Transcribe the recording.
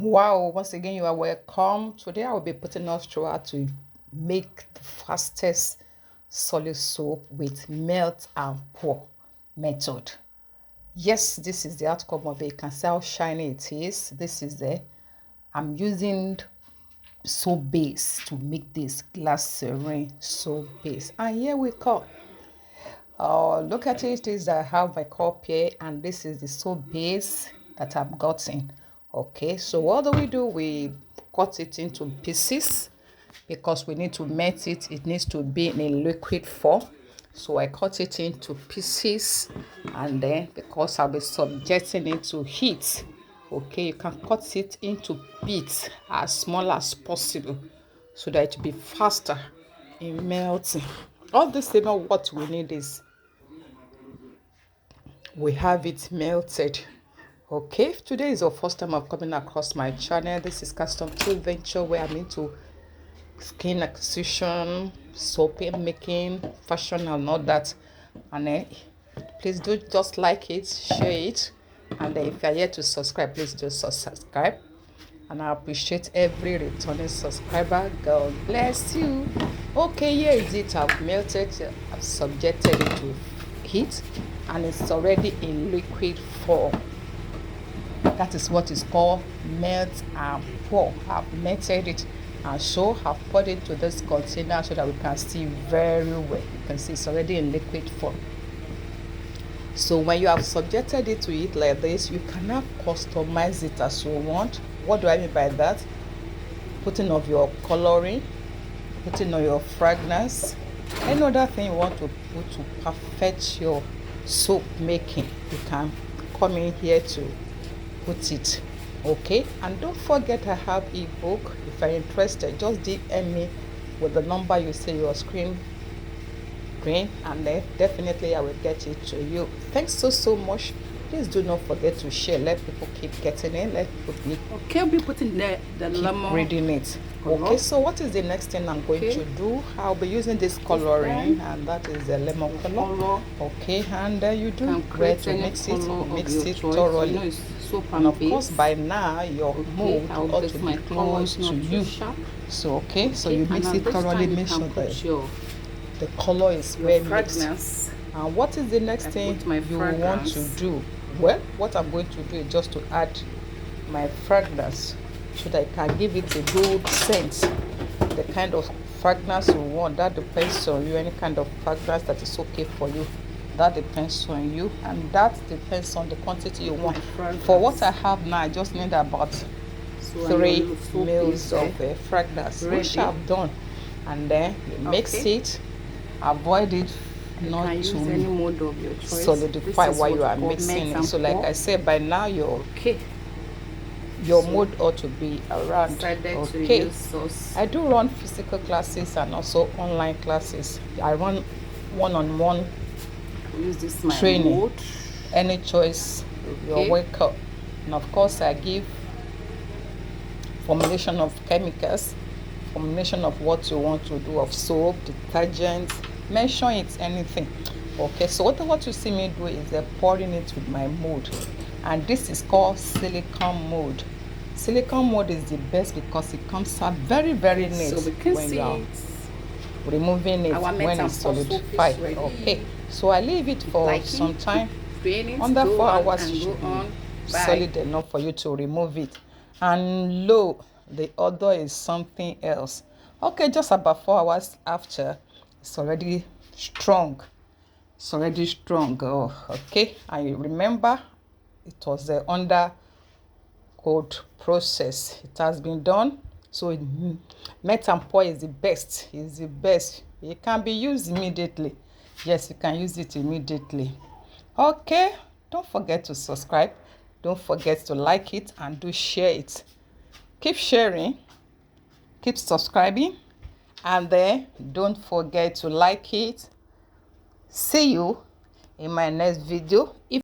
Wow, once again, you are welcome. Today, I will be putting us through how to make the fastest solid soap with melt and pour method. Yes, this is the outcome of it. You can see how shiny it is. This is I'm using soap base to make this glycerin soap base. And here we come. Look at it, is that I have my cup here, and this is the soap base that I've gotten. Okay, so what do? We cut it into pieces because we need to melt it. It needs to be in a liquid form. So I cut it into pieces, and then because I'll be subjecting it to heat, okay, you can cut it into bits as small as possible so that it will be faster in melting. All this, what we need is we have it melted. Okay, if today is your first time of coming across my channel, this is Custom Tool Venture, where I'm into skin acquisition, soap making, fashion, and all that. And please do just like it, share it, and if you're yet to subscribe, please do subscribe. And I appreciate every returning subscriber. God bless you. Okay, here is it. I've melted, I've subjected it to heat, and it's already in liquid form. That is what is called melt and pour. I've melted it, and so I've poured it into this container so that we can see very well. You can see it's already in liquid form. So when you have subjected it to it like this, you cannot customize it as you want. What do I mean by that? Putting of your coloring, putting of your fragrance, any other thing you want to put to perfect your soap making, you can come in here to put it. Okay, and don't forget I have ebook. If you're interested, just DM me with the number you see your screen, and then definitely I will get it to you. Thanks so much. Please do not forget to share. Let people keep getting it. Let people keep, okay, we'll be putting the lemon reading it. Okay, so what is the next thing I'm going to do? I'll be using this coloring, and that is the lemon color. Okay, and you do where to mix it. Mix it thoroughly. And of course, by now your mold ought to be close to you. So so you mix it thoroughly. Make sure that the color is well mixed. And what is the next thing you want to do? Well, what I'm going to do is just to add my fragrance so that I can give it a good scent. The kind of fragrance you want, that depends on you. Any kind of fragrance that is okay for you, that depends on you, and that depends on the quantity you want. For what I have now, I just need about 3 mils of fragrance, which I've done. And then you mix it. Avoid it not to solidify while you are mixing it. So like I said, by now your mood ought to be around. Okay, I do run physical classes and also online classes. I run one-on-one training. Any choice, you're welcome. And of course I give formulation of chemicals, formulation of what you want to do, of soap, detergent, mention it, anything. Okay, so what you see me do is pouring it with my mold, and this is called silicone mold. Silicone mold is the best because it comes out very neat. So we can see it removing it when it's solidified. Okay, so I leave it for some time. Under 4 hours it should be solid enough for you to remove it. And lo, the odor is something else. Okay, just about 4 hours after, it's already strong. It's already strong. Oh, okay. I remember it was the under cold process. It has been done. So melt and pour is the best. It's the best. It can be used immediately. Yes, you can use it immediately. Okay. Don't forget to subscribe. Don't forget to like it, and do share it. Keep sharing. Keep subscribing. And then don't forget to like it. See you in my next video.